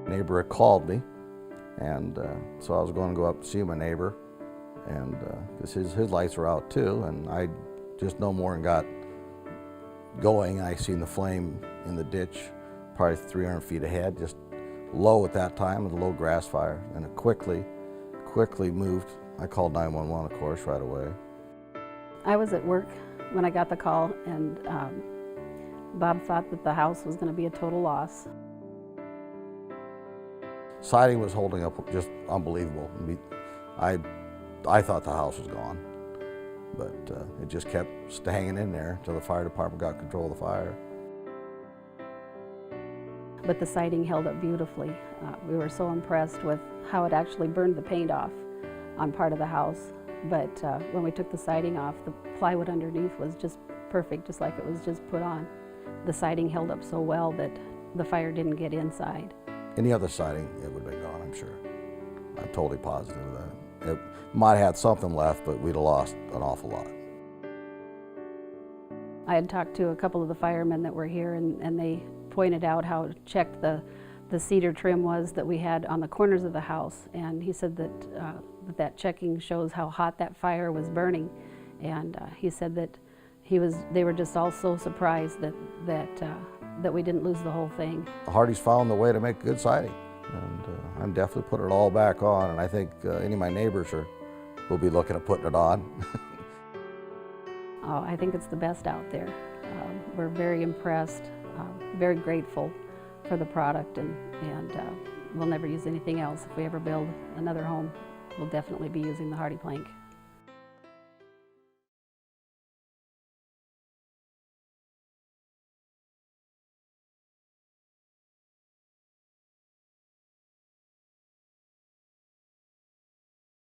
Neighbor had called me, and so I was going to go up and see my neighbor, and because his lights were out too, and I just no more and got going. I seen the flame in the ditch, probably 300 feet ahead, just low at that time, a low grass fire, and it quickly moved. I called 911, of course, right away. I was at work when I got the call, and Bob thought that the house was going to be a total loss. Siding was holding up just unbelievable. I thought the house was gone, but it just kept hanging in there until the fire department got control of the fire. But the siding held up beautifully. We were so impressed with how it actually burned the paint off on part of the house. But when we took the siding off, the plywood underneath was just perfect, just like it was just put on. The siding held up so well that the fire didn't get inside. Any other siding, it would have been gone, I'm sure. I'm totally positive of that. It might have had something left, but we'd have lost an awful lot. I had talked to a couple of the firemen that were here, and they pointed out how checked the cedar trim was that we had on the corners of the house. And he said that that checking shows how hot that fire was burning. And he said that they were just all so surprised that we didn't lose the whole thing. The Hardies found the way to make good siding, and I'm definitely putting it all back on, and I think any of my neighbors will be looking at putting it on. Oh, I think it's the best out there. We're very impressed, very grateful for the product, and we'll never use anything else. If we ever build another home, we'll definitely be using the Hardie plank.